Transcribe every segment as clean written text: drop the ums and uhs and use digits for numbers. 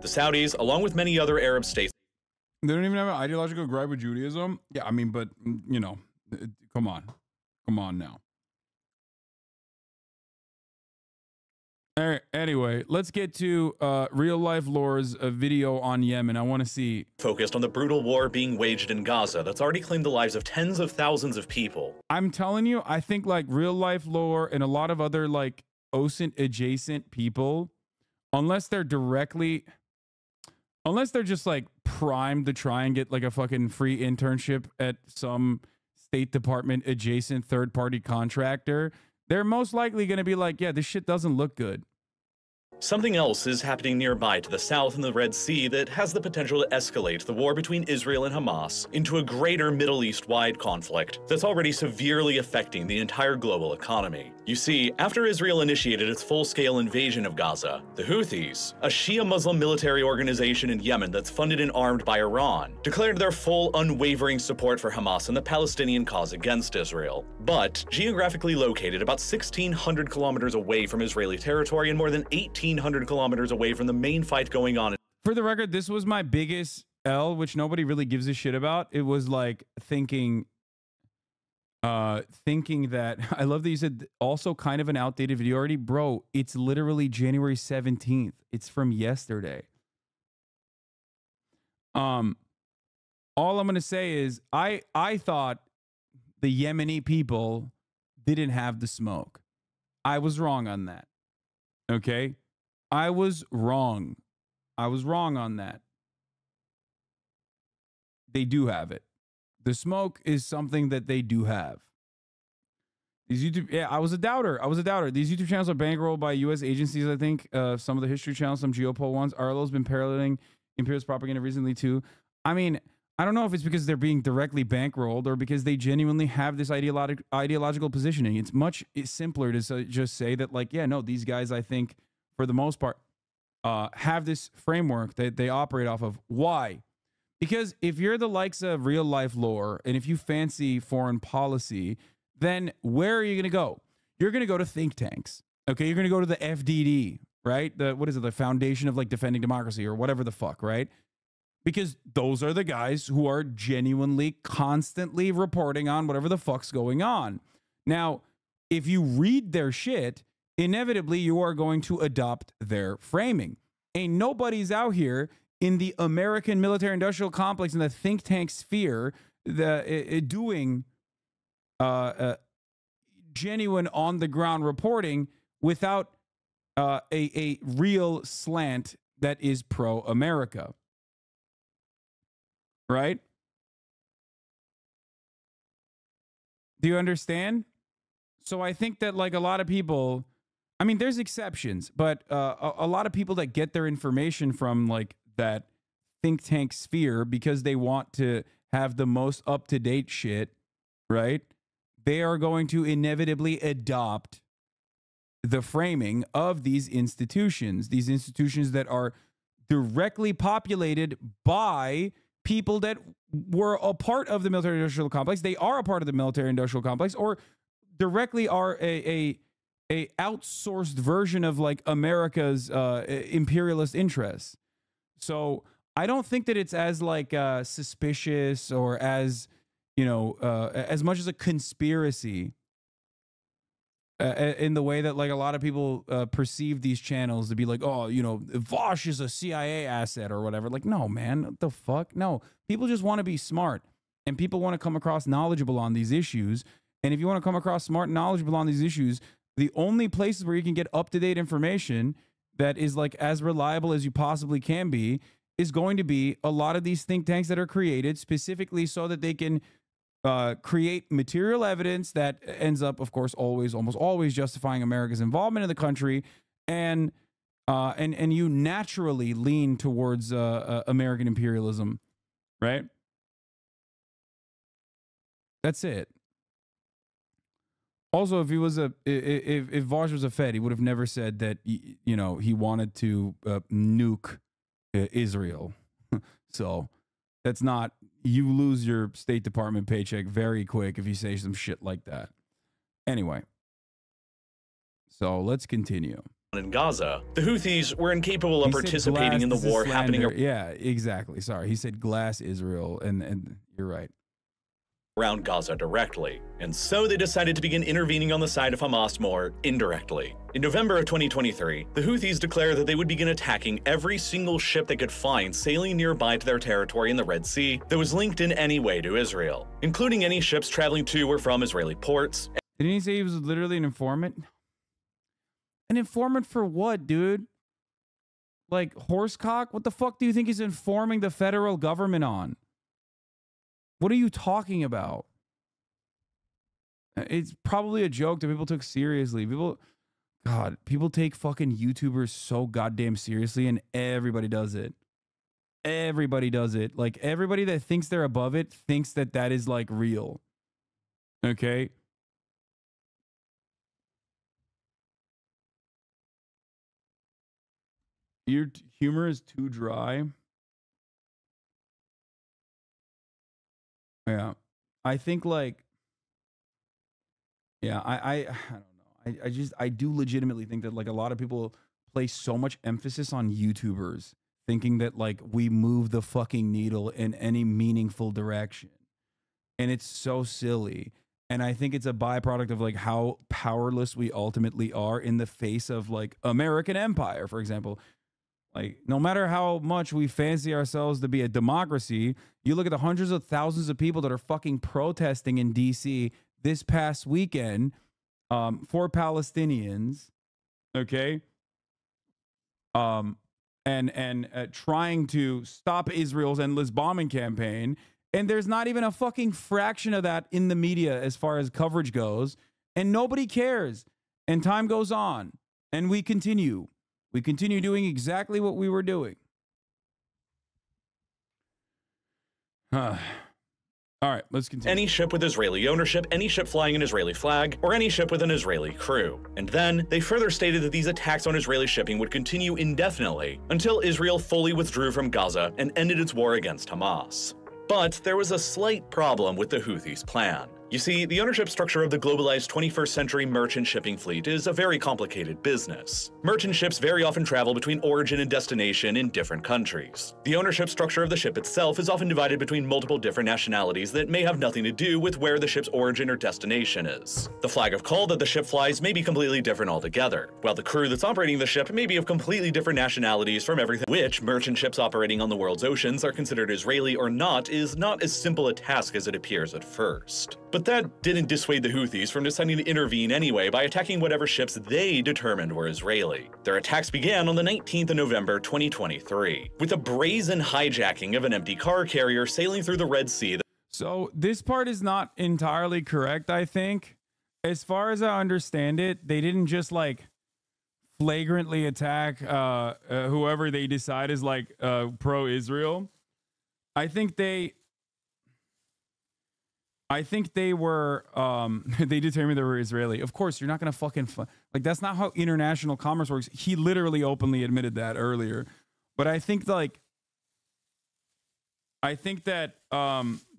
The Saudis, along with many other Arab states, They don't even have an ideological gripe with Judaism. Yeah, I mean, but you know, come on now. All right, anyway, let's get to Real Life Lore's video on Yemen. I want to see. focused on the brutal war being waged in Gaza that's already claimed the lives of tens of thousands of people. I'm telling you, I think like Real Life Lore and a lot of other like OSINT adjacent people, unless they're just like primed to try and get like a fucking free internship at some State Department adjacent third party contractor, they're most likely going to be like, yeah, this shit doesn't look good. Something else is happening nearby to the south in the Red Sea that has the potential to escalate the war between Israel and Hamas into a greater Middle East-wide conflict that's already severely affecting the entire global economy. You see, after Israel initiated its full-scale invasion of Gaza, the Houthis, a Shia Muslim military organization in Yemen that's funded and armed by Iran, declared their full, unwavering support for Hamas and the Palestinian cause against Israel. But, geographically located about 1,600 kilometers away from Israeli territory and more than 1,800 kilometers away from the main fight going on. For the record, this was my biggest L, which nobody really gives a shit about. It was like thinking that I love that you said also kind of an outdated video already. Bro, it's literally January 17th. It's from yesterday. All I'm gonna say is I thought the Yemeni people didn't have the smoke. I was wrong on that. Okay? I was wrong. I was wrong on that. They do have it. The smoke is something that they do have. These YouTube, yeah, I was a doubter. These YouTube channels are bankrolled by U.S. agencies, I think. Some of the history channels, some geopol ones. Arlo's been paralleling imperialist propaganda recently, too. I mean, I don't know if it's because they're being directly bankrolled or because they genuinely have this ideological positioning. It's much simpler to just say that, like, yeah, no, these guys, I think, for the most part, have this framework that they operate off of. Why? Because if you're the likes of Real Life Lore and if you fancy foreign policy, then where are you going to go? You're going to go to think tanks. Okay, you're going to go to the FDD, right? What is it? The Foundation of like Defending Democracy or whatever the fuck, right? Because those are the guys who are genuinely constantly reporting on whatever the fuck's going on. Now, if you read their shit, inevitably you are going to adopt their framing. Ain't nobody's out here in the American military-industrial complex in the think tank sphere doing genuine on-the-ground reporting without a real slant that is pro-America. Right? Do you understand? So I think that like a lot of people, I mean, there's exceptions, but a lot of people that get their information from like that think tank sphere because they want to have the most up-to-date shit, right? They are going to inevitably adopt the framing of these institutions that are directly populated by people that were a part of the military-industrial complex. They are a part of the military-industrial complex or directly are a outsourced version of like America's imperialist interests. So I don't think that it's as like suspicious or as, you know, as much as a conspiracy in the way that like a lot of people perceive these channels to be like, oh, you know, Vosh is a CIA asset or whatever. Like, no, man, what the fuck? No, people just want to be smart and people want to come across knowledgeable on these issues. And if you want to come across smart and knowledgeable on these issues, the only places where you can get up-to-date information that is like as reliable as you possibly can be is going to be a lot of these think tanks that are created specifically so that they can create material evidence that ends up, of course, almost always justifying America's involvement in the country, and you naturally lean towards American imperialism, right? That's it. Also, if he was if Vosh was a Fed, he would have never said that you know he wanted to nuke Israel. So that's not. You lose your State Department paycheck very quick if you say some shit like that. Anyway, so let's continue. in Gaza, the Houthis were incapable of He said participating glass, in the this is war happening slander. Yeah, exactly. Sorry, he said glass Israel, and you're right. around Gaza directly, and so they decided to begin intervening on the side of Hamas more indirectly. In November of 2023, the Houthis declared that they would begin attacking every single ship they could find sailing nearby to their territory in the Red Sea that was linked in any way to Israel, including any ships traveling to or from Israeli ports. Didn't he say he was literally an informant? An informant for what, dude? Like horsecock? What the fuck do you think he's informing the federal government on? What are you talking about? It's probably a joke that people took seriously. People take fucking YouTubers so goddamn seriously, and everybody does it. Everybody does it. Like, everybody that thinks they're above it thinks that that is, like, real. Okay? Your humor is too dry. Yeah. I think, like, yeah, I don't know. I do legitimately think that, like, a lot of people place so much emphasis on YouTubers, thinking that, like, we move the fucking needle in any meaningful direction. And it's so silly. And I think it's a byproduct of, like, how powerless we ultimately are in the face of, like, American empire, for example. Like, no matter how much we fancy ourselves to be a democracy, you look at the hundreds of thousands of people that are fucking protesting in DC this past weekend for Palestinians, okay? And trying to stop Israel's endless bombing campaign. And there's not even a fucking fraction of that in the media as far as coverage goes. And nobody cares. And time goes on. And we continue. We continue doing exactly what we were doing. All right, let's continue. Any ship with Israeli ownership, any ship flying an Israeli flag, or any ship with an Israeli crew. And then, they further stated that these attacks on Israeli shipping would continue indefinitely until Israel fully withdrew from Gaza and ended its war against Hamas. But there was a slight problem with the Houthis' plan. You see, the ownership structure of the globalized 21st century merchant shipping fleet is a very complicated business. Merchant ships very often travel between origin and destination in different countries. The ownership structure of the ship itself is often divided between multiple different nationalities that may have nothing to do with where the ship's origin or destination is. The flag of call that the ship flies may be completely different altogether, while the crew that's operating the ship may be of completely different nationalities from everything. Which merchant ships operating on the world's oceans are considered Israeli or not is not as simple a task as it appears at first. But that didn't dissuade the Houthis from deciding to intervene anyway by attacking whatever ships they determined were Israeli. Their attacks began on the 19th of November 2023, with a brazen hijacking of an empty car carrier sailing through the Red Sea. So this part is not entirely correct, I think. As far as I understand it, they didn't just, like, flagrantly attack whoever they decide is, like, pro-Israel. I think they were, they determined they were Israeli. Of course, you're not going to fucking, like, that's not how international commerce works. He literally openly admitted that earlier. But I think, like, that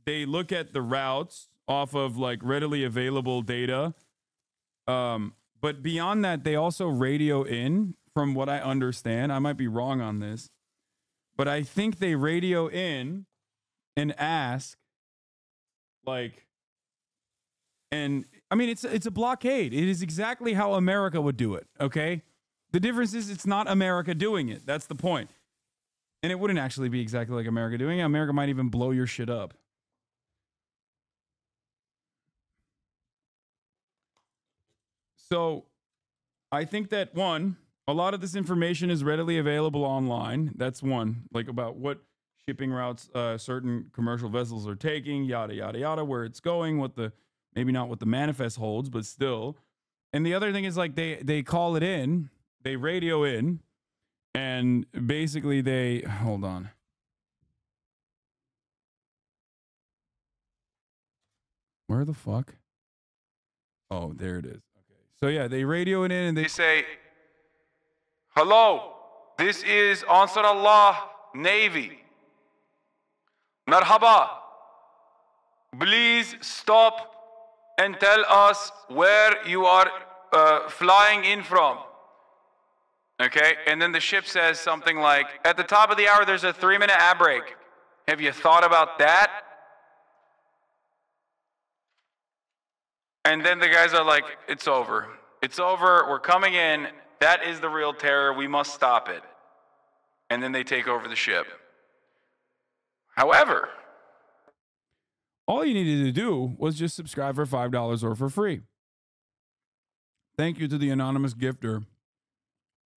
they look at the routes off of, like, readily available data. But beyond that, they also radio in, from what I understand. I might be wrong on this. But I think they radio in and ask, like, and I mean, it's a blockade. It is exactly how America would do it. Okay. The difference is it's not America doing it. That's the point. And it wouldn't actually be exactly like America doing it. America might even blow your shit up. So I think that, one, a lot of this information is readily available online. That's one, like, about what shipping routes certain commercial vessels are taking, yada, yada, yada, where it's going, what the, maybe not what the manifest holds, but still. And the other thing is, like, they call it in, they radio in, and basically they, hold on. Where the fuck? Oh, there it is. Okay. So yeah, they radio it in and they say, "Hello, this is Ansar Allah Navy. Marhaba. Please stop and tell us where you are flying in from. Okay, and then the ship says something like, at the top of the hour, there's a 3-minute ad break. Have you thought about that? And then the guys are like, it's over. It's over. We're coming in. That is the real terror. We must stop it. And then they take over the ship. However, all you needed to do was just subscribe for $5 or for free. Thank you to the anonymous gifter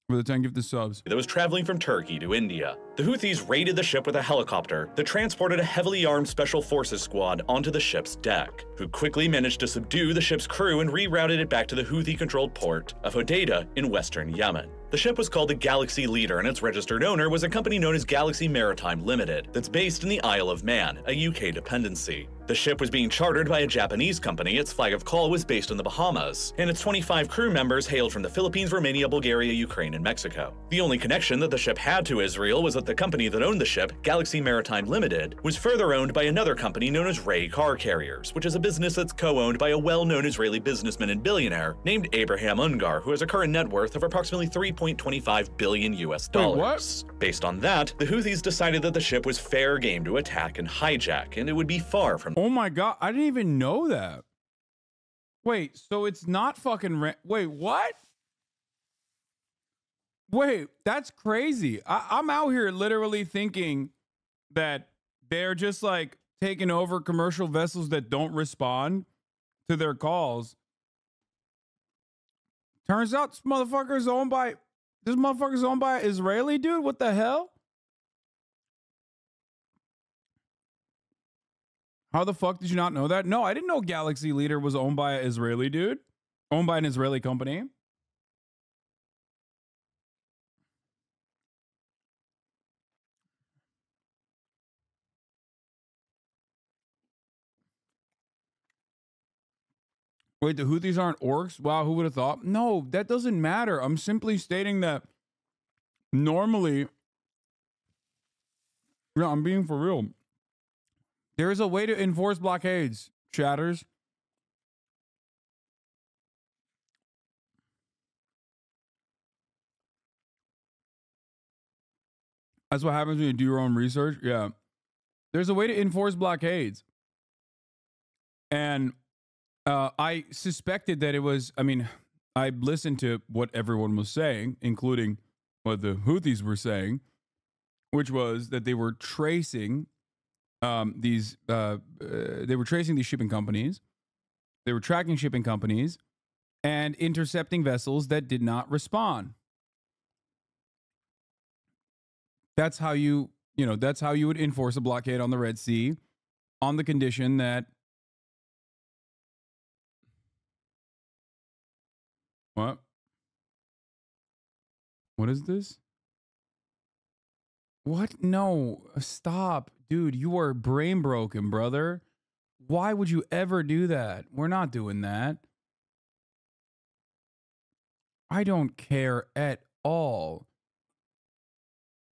for the 10 gifted subs. That was traveling from Turkey to India. The Houthis raided the ship with a helicopter that transported a heavily armed special forces squad onto the ship's deck, who quickly managed to subdue the ship's crew and rerouted it back to the Houthi-controlled port of Hodeidah in western Yemen. The ship was called the Galaxy Leader, and its registered owner was a company known as Galaxy Maritime Limited that's based in the Isle of Man, a UK dependency. The ship was being chartered by a Japanese company, its flag of call was based in the Bahamas, and its 25 crew members hailed from the Philippines, Romania, Bulgaria, Ukraine, and Mexico. The only connection that the ship had to Israel was that the company that owned the ship, Galaxy Maritime Limited, was further owned by another company known as Ray Car Carriers, which is a business that's co-owned by a well-known Israeli businessman and billionaire named Abraham Ungar, who has a current net worth of approximately $3.25 billion US. Wait, what? Based on that, the Houthis decided that the ship was fair game to attack and hijack, and it would be far from— Oh my God, I didn't even know that. Wait, so it's not fucking wait, what? Wait, that's crazy. I'm out here literally thinking that they're just like taking over commercial vessels that don't respond to their calls. Turns out this motherfucker's owned by an Israeli dude. What the hell? How the fuck did you not know that? No, I didn't know Galaxy Leader was owned by an Israeli dude. Owned by an Israeli company. Wait, the Houthis aren't orcs? Wow, who would have thought? No, that doesn't matter. I'm simply stating that normally, yeah, I'm being for real. There is a way to enforce blockades, chatters. That's what happens when you do your own research. Yeah. There's a way to enforce blockades. And I suspected that it was, I mean, I listened to what everyone was saying, including what the Houthis were saying, which was that they were tracing these shipping companies. They were tracking shipping companies and intercepting vessels that did not respond. That's how that's how you would enforce a blockade on the Red Sea, on the condition that What is this? What? No, stop. Dude, you are brain broken, brother. Why would you ever do that? We're not doing that. I don't care at all.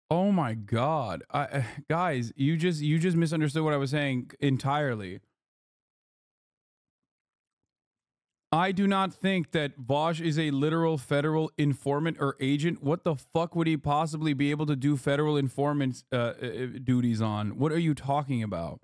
Oh my God. Guys, you just misunderstood what I was saying entirely. I do not think that Vaush is a literal federal informant or agent. What the fuck would he possibly be able to do federal informant duties on? What are you talking about?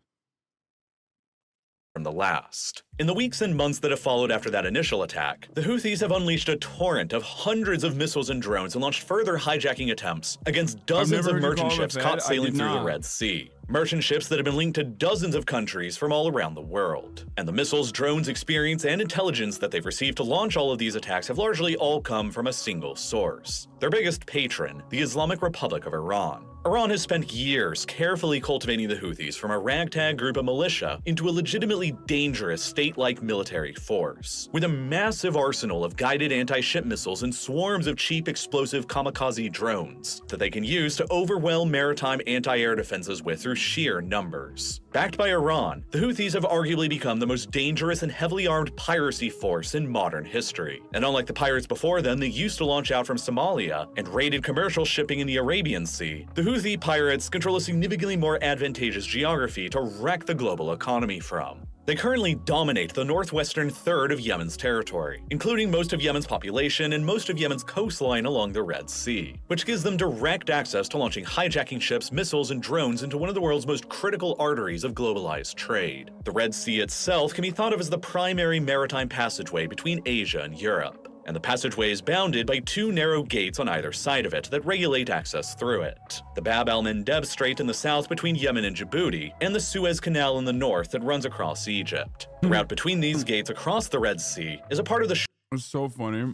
From the last. In the weeks and months that have followed after that initial attack, the Houthis have unleashed a torrent of hundreds of missiles and drones and launched further hijacking attempts against dozens of merchant ships caught sailing through the Red Sea. Merchant ships that have been linked to dozens of countries from all around the world. And the missiles, drones, experience, and intelligence that they've received to launch all of these attacks have largely all come from a single source. Their biggest patron, the Islamic Republic of Iran. Iran has spent years carefully cultivating the Houthis from a ragtag group of militia into a legitimately dangerous state-like military force, with a massive arsenal of guided anti-ship missiles and swarms of cheap explosive kamikaze drones that they can use to overwhelm maritime anti-air defenses with through sheer numbers. Backed by Iran, the Houthis have arguably become the most dangerous and heavily armed piracy force in modern history. And unlike the pirates before them, they used to launch out from Somalia and raided commercial shipping in the Arabian Sea, the Houthi pirates control a significantly more advantageous geography to wreck the global economy from. They currently dominate the northwestern third of Yemen's territory, including most of Yemen's population and most of Yemen's coastline along the Red Sea, which gives them direct access to launching hijacking ships, missiles, and drones into one of the world's most critical arteries of globalized trade. The Red Sea itself can be thought of as the primary maritime passageway between Asia and Europe, and the passageway is bounded by two narrow gates on either side of it that regulate access through it. The Bab al-Mandeb Strait in the south between Yemen and Djibouti, and the Suez Canal in the north that runs across Egypt. The route between these gates across the Red Sea is a part of the It's so funny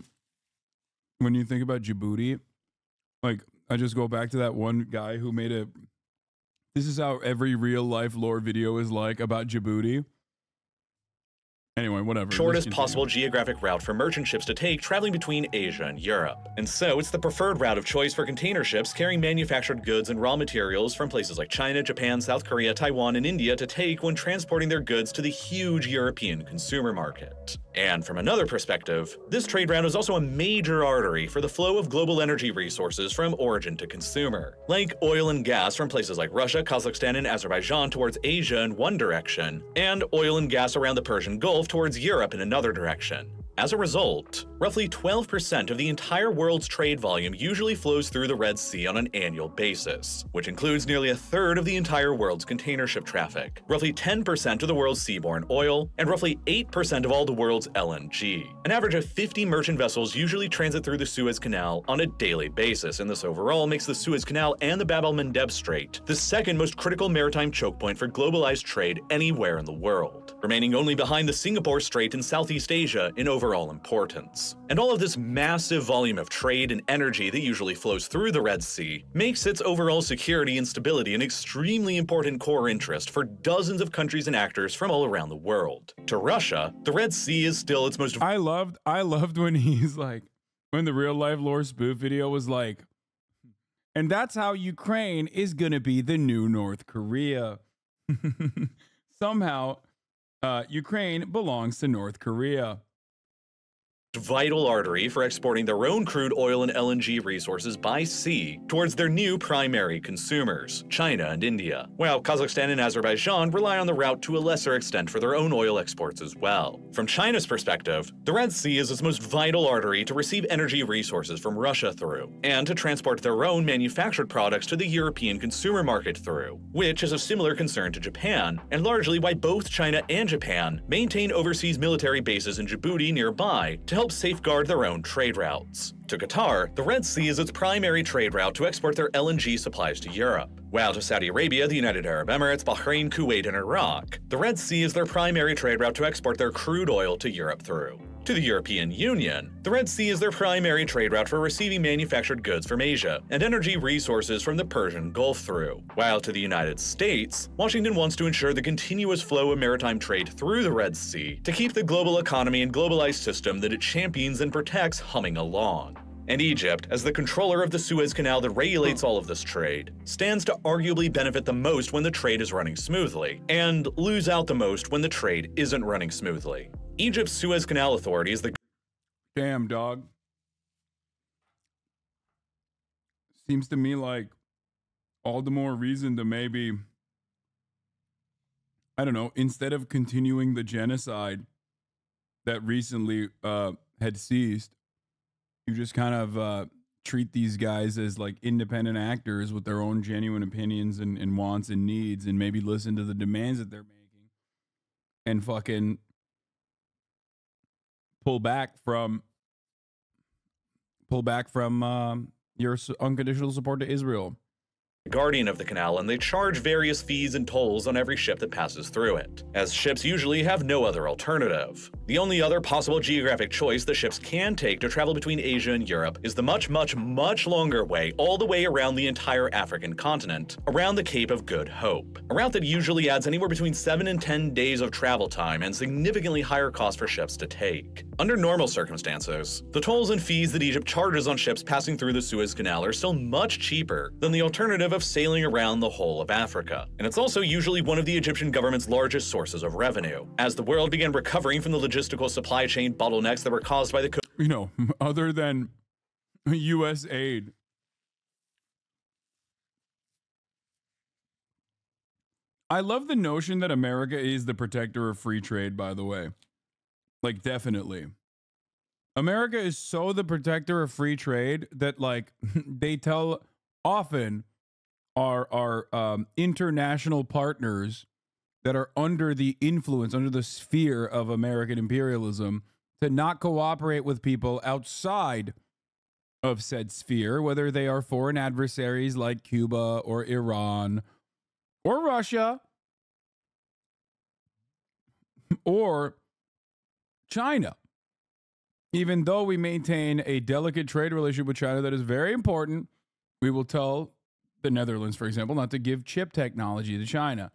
when you think about Djibouti. Like, I just go back to that one guy who made a, this is how every real life lore video is like about Djibouti. Anyway, whatever. Shortest possible geographic route for merchant ships to take traveling between Asia and Europe. And so it's the preferred route of choice for container ships carrying manufactured goods and raw materials from places like China, Japan, South Korea, Taiwan, and India to take when transporting their goods to the huge European consumer market. And from another perspective, this trade route is also a major artery for the flow of global energy resources from origin to consumer, like oil and gas from places like Russia, Kazakhstan, and Azerbaijan towards Asia in one direction, and oil and gas around the Persian Gulf towards Europe in another direction. As a result, roughly 12% of the entire world's trade volume usually flows through the Red Sea on an annual basis, which includes nearly a third of the entire world's container ship traffic, roughly 10% of the world's seaborne oil, and roughly 8% of all the world's LNG. An average of 50 merchant vessels usually transit through the Suez Canal on a daily basis, and this overall makes the Suez Canal and the Bab al-Mandeb Strait the second most critical maritime choke point for globalized trade anywhere in the world, remaining only behind the Singapore Strait in Southeast Asia in overall importance. And all of this massive volume of trade and energy that usually flows through the Red Sea makes its overall security and stability an extremely important core interest for dozens of countries and actors from all around the world. To Russia, the Red Sea is still its most— I loved when he's like, when the real life lore spoof video was like, and that's how Ukraine is gonna be the new North Korea. Somehow, Ukraine belongs to North Korea. Vital artery for exporting their own crude oil and LNG resources by sea towards their new primary consumers, China and India, while Kazakhstan and Azerbaijan rely on the route to a lesser extent for their own oil exports as well. From China's perspective, the Red Sea is its most vital artery to receive energy resources from Russia through, and to transport their own manufactured products to the European consumer market through, which is of similar concern to Japan, and largely why both China and Japan maintain overseas military bases in Djibouti nearby to help safeguard their own trade routes. To Qatar, the Red Sea is its primary trade route to export their LNG supplies to Europe, while to Saudi Arabia, the United Arab Emirates, Bahrain, Kuwait, and Iraq, the Red Sea is their primary trade route to export their crude oil to Europe through. To the European Union, the Red Sea is their primary trade route for receiving manufactured goods from Asia and energy resources from the Persian Gulf through. While to the United States, Washington wants to ensure the continuous flow of maritime trade through the Red Sea to keep the global economy and globalized system that it champions and protects humming along. And Egypt, as the controller of the Suez Canal that regulates all of this trade, stands to arguably benefit the most when the trade is running smoothly, and lose out the most when the trade isn't running smoothly. Egypt's Suez Canal Authority is the— Damn, dog. Seems to me like all the more reason to maybe, I don't know, instead of continuing the genocide that recently had ceased, you just kind of treat these guys as like independent actors with their own genuine opinions and wants and needs, and maybe listen to the demands that they're making and fucking pull back from your unconditional support to Israel. guardian of the canal, and they charge various fees and tolls on every ship that passes through it, as ships usually have no other alternative. The only other possible geographic choice the ships can take to travel between Asia and Europe is the much longer way all the way around the entire African continent, around the Cape of Good Hope, a route that usually adds anywhere between 7 and 10 days of travel time and significantly higher cost for ships to take. Under normal circumstances, the tolls and fees that Egypt charges on ships passing through the Suez Canal are still much cheaper than the alternative of sailing around the whole of Africa. And it's also usually one of the Egyptian government's largest sources of revenue, as the world began recovering from the logistical supply chain bottlenecks that were caused by the other than U.S. aid. I love the notion that America is the protector of free trade, by the way. Like, definitely. America is so the protector of free trade that, like, they tell often our international partners that are under the influence, under the sphere of American imperialism, to not cooperate with people outside of said sphere, whether they are foreign adversaries like Cuba or Iran or Russia or China. Even though we maintain a delicate trade relationship with China that is very important, we will tell the Netherlands, for example, not to give chip technology to China.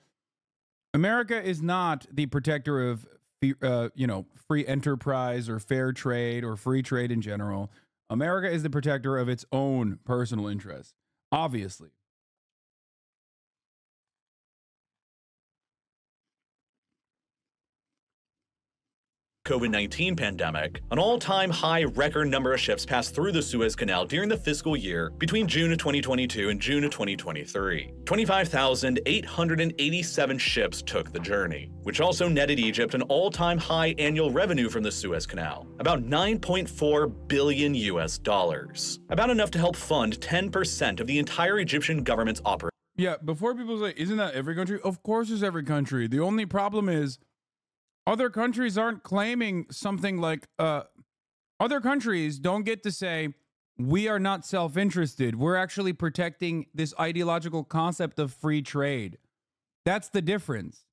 America is not the protector of, free enterprise or fair trade or free trade in general. America is the protector of its own personal interests, obviously. COVID-19 pandemic, an all-time high record number of ships passed through the Suez Canal during the fiscal year between June of 2022 and June of 2023. 25,887 ships took the journey, which also netted Egypt an all-time high annual revenue from the Suez Canal, about $9.4 billion US dollars, about enough to help fund 10% of the entire Egyptian government's operation. Yeah, before people say, isn't that every country? Of course it's every country. The only problem is other countries aren't claiming something like, other countries don't get to say, we are not self-interested. We're actually protecting this ideological concept of free trade. That's the difference.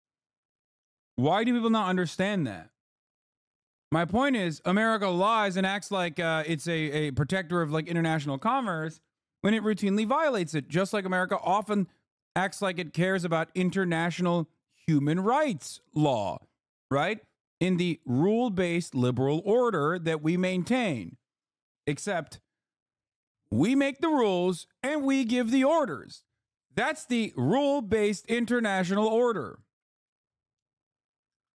Why do people not understand that? My point is, America lies and acts like it's a protector of like international commerce when it routinely violates it, just like America often acts like it cares about international human rights law. Right? In the rule-based liberal order that we maintain. Except we make the rules and we give the orders. That's the rule-based international order.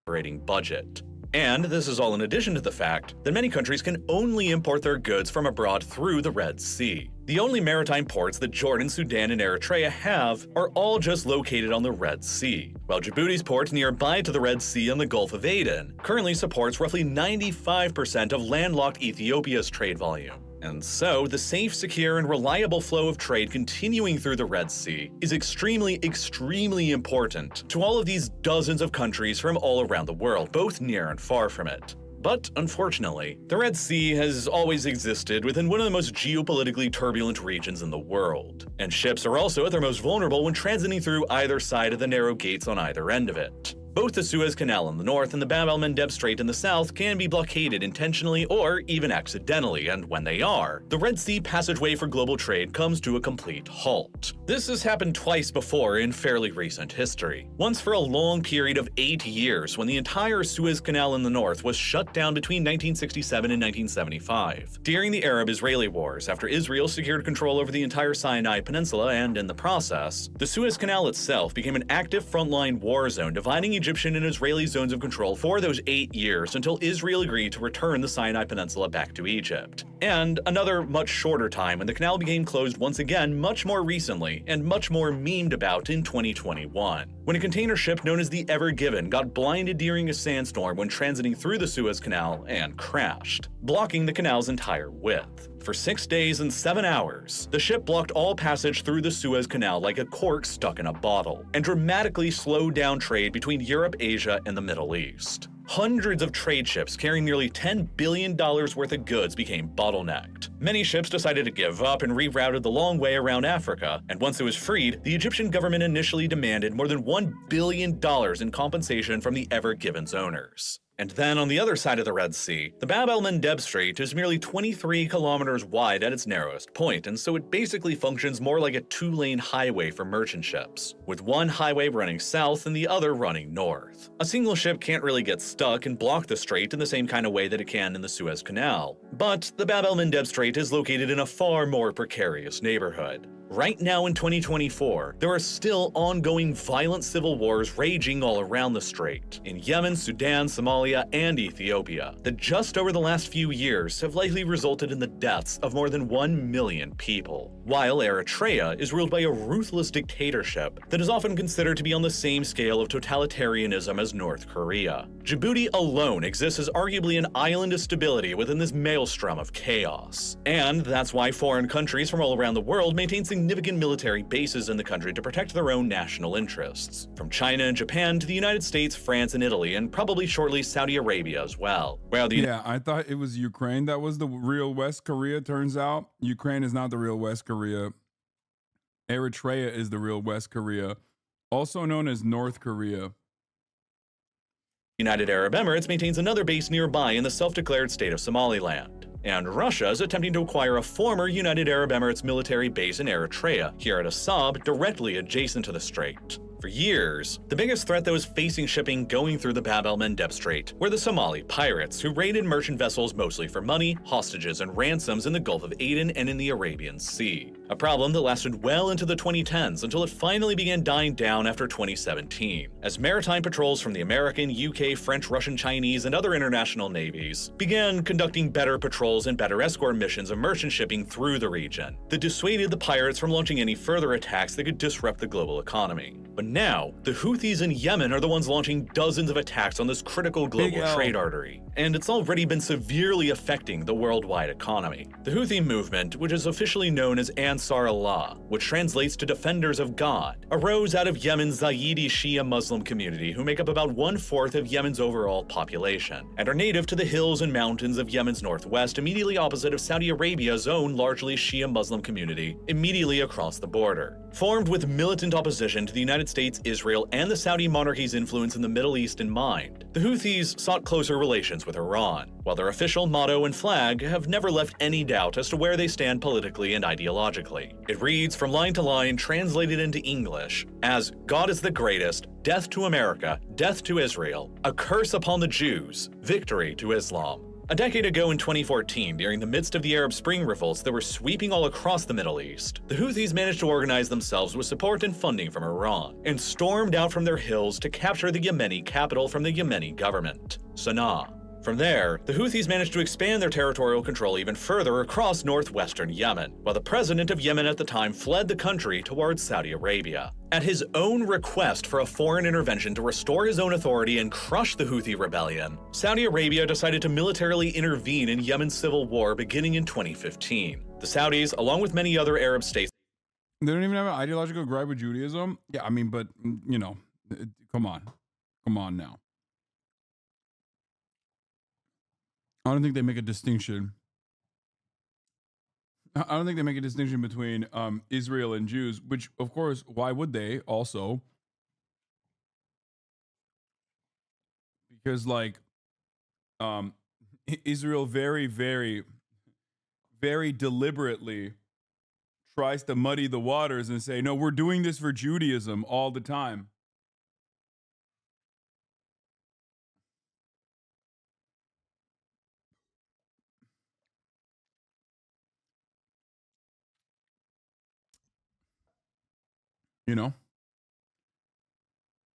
Operating budget. And this is all in addition to the fact that many countries can only import their goods from abroad through the Red Sea. The only maritime ports that Jordan, Sudan, and Eritrea have are all just located on the Red Sea, while Djibouti's port nearby to the Red Sea on the Gulf of Aden currently supports roughly 95% of landlocked Ethiopia's trade volume. And so, the safe, secure, and reliable flow of trade continuing through the Red Sea is extremely, extremely important to all of these dozens of countries from all around the world, both near and far from it. But unfortunately, the Red Sea has always existed within one of the most geopolitically turbulent regions in the world, and ships are also at their most vulnerable when transiting through either side of the narrow gates on either end of it. Both the Suez Canal in the north and the Bab el-Mandeb Strait in the south can be blockaded intentionally or even accidentally, and when they are, the Red Sea passageway for global trade comes to a complete halt. This has happened twice before in fairly recent history. Once for a long period of 8 years when the entire Suez Canal in the north was shut down between 1967 and 1975. During the Arab-Israeli Wars, after Israel secured control over the entire Sinai Peninsula, and in the process, the Suez Canal itself became an active frontline war zone dividing Egyptian and Israeli zones of control for those 8 years until Israel agreed to return the Sinai Peninsula back to Egypt. And another much shorter time when the canal became closed once again much more recently and much more memed about in 2021, when a container ship known as the Ever Given got blinded during a sandstorm when transiting through the Suez Canal and crashed, blocking the canal's entire width. For 6 days and 7 hours, the ship blocked all passage through the Suez Canal like a cork stuck in a bottle, and dramatically slowed down trade between Europe, Asia, and the Middle East. Hundreds of trade ships carrying nearly $10 billion worth of goods became bottlenecked. Many ships decided to give up and rerouted the long way around Africa, and once it was freed, the Egyptian government initially demanded more than $1 billion in compensation from the Ever Given's owners. And then on the other side of the Red Sea, the Bab el-Mandeb Strait is merely 23 kilometers wide at its narrowest point, and so it basically functions more like a 2-lane highway for merchant ships, with one highway running south and the other running north. A single ship can't really get stuck and block the strait in the same kind of way that it can in the Suez Canal. But the Bab el-Mandeb Strait is located in a far more precarious neighborhood. Right now in 2024, there are still ongoing violent civil wars raging all around the strait, in Yemen, Sudan, Somalia, and Ethiopia, that just over the last few years have likely resulted in the deaths of more than 1 million people. While Eritrea is ruled by a ruthless dictatorship that is often considered to be on the same scale of totalitarianism as North Korea, Djibouti alone exists as arguably an island of stability within this maelstrom of chaos. And that's why foreign countries from all around the world maintain significant military bases in the country to protect their own national interests, from China and Japan to the United States, France, and Italy, and probably shortly Saudi Arabia as well. Yeah, I thought it was Ukraine that was the real West Korea. Turns out Ukraine is not the real West Korea. Eritrea is the real West Korea, also known as North Korea. United Arab Emirates maintains another base nearby in the self-declared state of Somaliland. And Russia is attempting to acquire a former United Arab Emirates military base in Eritrea, here at Assab, directly adjacent to the strait. For years, the biggest threat that was facing shipping going through the Bab el-Mandeb Strait were the Somali pirates, who raided merchant vessels mostly for money, hostages, and ransoms in the Gulf of Aden and in the Arabian Sea. A problem that lasted well into the 2010s until it finally began dying down after 2017, as maritime patrols from the American, UK, French, Russian, Chinese, and other international navies began conducting better patrols and better escort missions of merchant shipping through the region that dissuaded the pirates from launching any further attacks that could disrupt the global economy. But now, the Houthis in Yemen are the ones launching dozens of attacks on this critical global trade artery, and it's already been severely affecting the worldwide economy. The Houthi movement, which is officially known as Ansar Allah, which translates to Defenders of God, arose out of Yemen's Zayidi Shia Muslim community, who make up about 1/4 of Yemen's overall population, and are native to the hills and mountains of Yemen's northwest, immediately opposite of Saudi Arabia's own largely Shia Muslim community, immediately across the border. Formed with militant opposition to the United States, Israel, and the Saudi monarchy's influence in the Middle East in mind, the Houthis sought closer relations with Iran, while their official motto and flag have never left any doubt as to where they stand politically and ideologically. It reads from line to line, translated into English, as "God is the greatest, death to America, death to Israel, a curse upon the Jews, victory to Islam." A decade ago in 2014, during the midst of the Arab Spring revolts that were sweeping all across the Middle East, the Houthis managed to organize themselves with support and funding from Iran, and stormed out from their hills to capture the Yemeni capital from the Yemeni government, Sana'a. From there, the Houthis managed to expand their territorial control even further across northwestern Yemen, while the president of Yemen at the time fled the country towards Saudi Arabia. At his own request for a foreign intervention to restore his own authority and crush the Houthi rebellion, Saudi Arabia decided to militarily intervene in Yemen's civil war beginning in 2015. The Saudis, along with many other Arab states, they don't even have an ideological gripe with Judaism. Yeah, I mean, but you know, come on now. I don't think they make a distinction. I don't think they make a distinction between Israel and Jews, which, of course, why would they also? Because, like, Israel very, very, very deliberately tries to muddy the waters and say, no, we're doing this for Judaism all the time. You know?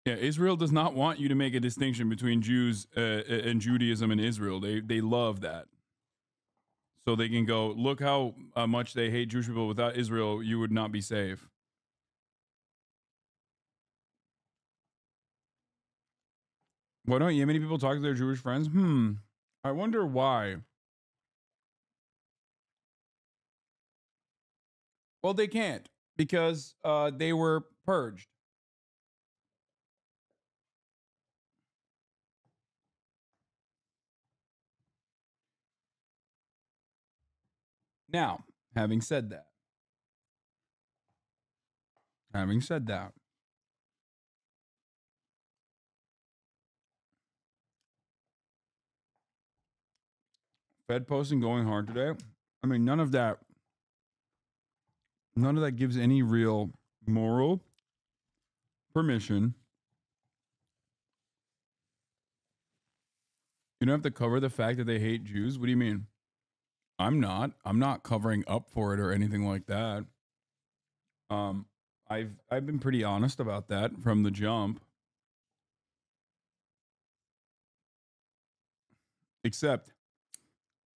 Yeah, Israel does not want you to make a distinction between Jews and Judaism and Israel. They love that. So they can go, look how much they hate Jewish people. Without Israel, you would not be safe. Why don't Yemeni people talk to their Jewish friends? I wonder why. Well, they can't because they were purged. Now, having said that, Fed posting going hard today. I mean, none of that gives any real moral permission. You don't have to cover the fact that they hate Jews. What do you mean? I'm not covering up for it or anything like that. I've been pretty honest about that from the jump. Except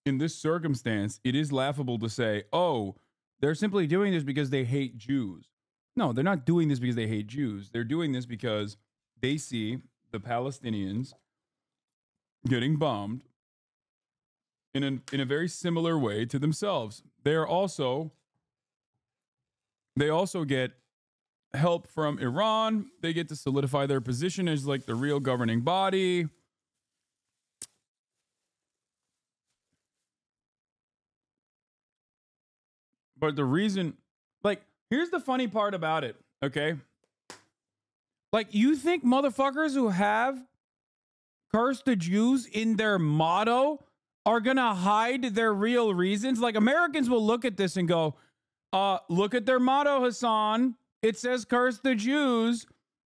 in this circumstance, it is laughable to say, "Oh, they're simply doing this because they hate Jews." No, they're not doing this because they hate Jews. They're doing this because they see the Palestinians getting bombed in a very similar way to themselves. They also get help from Iran. They get to solidify their position as like the real governing body. But the reason, like, here's the funny part about it, okay? Like, you think motherfuckers who have "curse the Jews" in their motto are gonna hide their real reasons? Like, Americans will look at this and go, look at their motto, Hassan. It says "curse the Jews."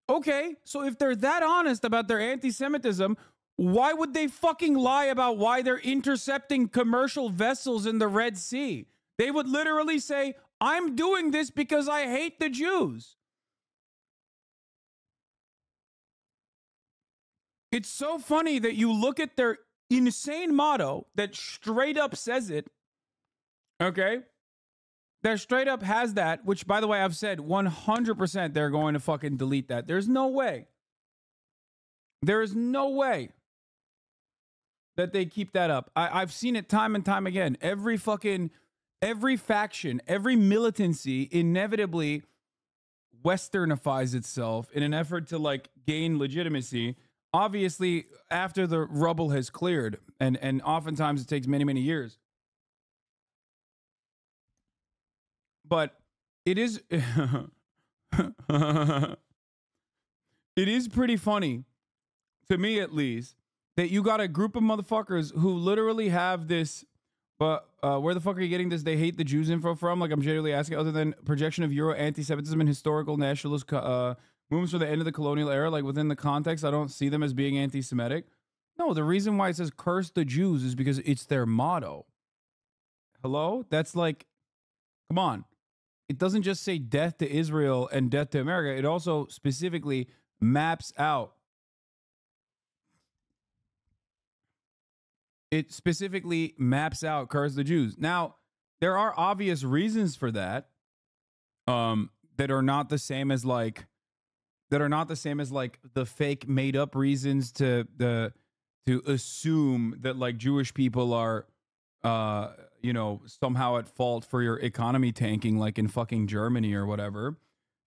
Okay, so if they're that honest about their anti-Semitism, why would they fucking lie about why they're intercepting commercial vessels in the Red Sea? They would literally say, "I'm doing this because I hate the Jews." It's so funny that you look at their insane motto that straight up says it, okay? That straight up has that, which, by the way, I've said 100% they're going to fucking delete that. There's no way. There is no way that they keep that up. I've seen it time and time again. Every faction, every militancy inevitably westernifies itself in an effort to like gain legitimacy. Obviously, after the rubble has cleared, and oftentimes it takes many, many years. But it is it is pretty funny, to me at least, that you got a group of motherfuckers who literally have this, but where the fuck are you getting this "they hate the Jews" info from? Like, I'm genuinely asking, other than projection of Euro anti-Semitism and historical nationalist movements for the end of the colonial era, like within the context, I don't see them as being anti-Semitic. No, the reason why it says "curse the Jews" is because it's their motto. Hello? That's like, come on. It doesn't just say "death to Israel" and "death to America." It also specifically maps out. It specifically maps out "curse the Jews." Now, there are obvious reasons for that, that are not the same as like the fake made up reasons to assume that like Jewish people are somehow at fault for your economy tanking, like in fucking Germany or whatever.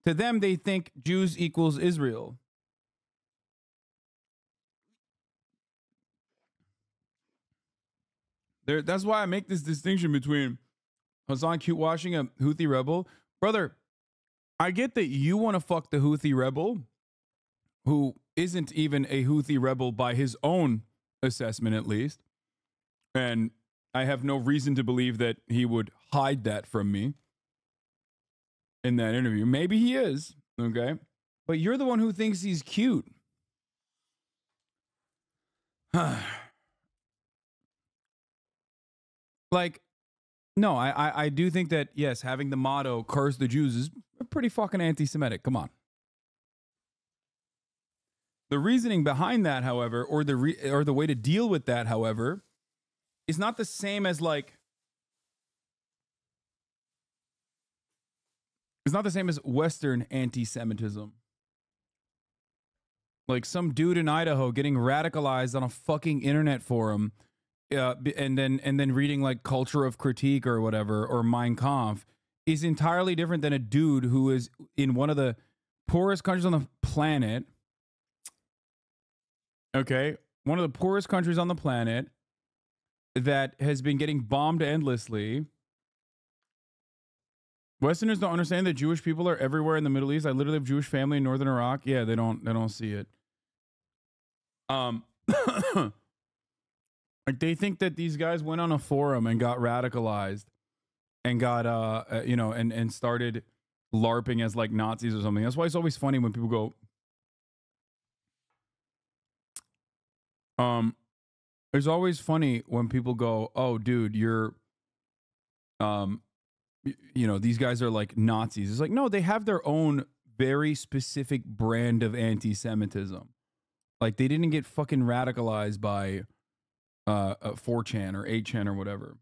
To them, they think Jews equals Israel. That's why I make this distinction between Hassan cute washing a Houthi rebel. Brother, I get that you want to fuck the Houthi rebel, who isn't even a Houthi rebel by his own assessment, at least. And I have no reason to believe that he would hide that from me in that interview. Maybe he is, okay? But you're the one who thinks he's cute. Like, no, I do think that, yes, having the motto "curse the Jews" is pretty fucking anti-Semitic. Come on. The reasoning behind that, however, or the way to deal with that, however, is not the same as like, it's not the same as Western anti-Semitism. Like some dude in Idaho getting radicalized on a fucking internet forum, and then reading like Culture of Critique or whatever, or Mein Kampf, is entirely different than a dude who is in one of the poorest countries on the planet. Okay, one of the poorest countries on the planet that has been getting bombed endlessly. Westerners don't understand that Jewish people are everywhere in the Middle East. I literally have Jewish family in northern Iraq. Yeah, they don't see it. Like they think that these guys went on a forum and got radicalized and got and started LARPing as like Nazis or something. That's why it's always funny when people go, it's always funny when people go, "Oh, dude, you're you know, these guys are like Nazis. It's like, no, they have their own very specific brand of anti-Semitism. Like they didn't get fucking radicalized by 4chan or 8chan or whatever.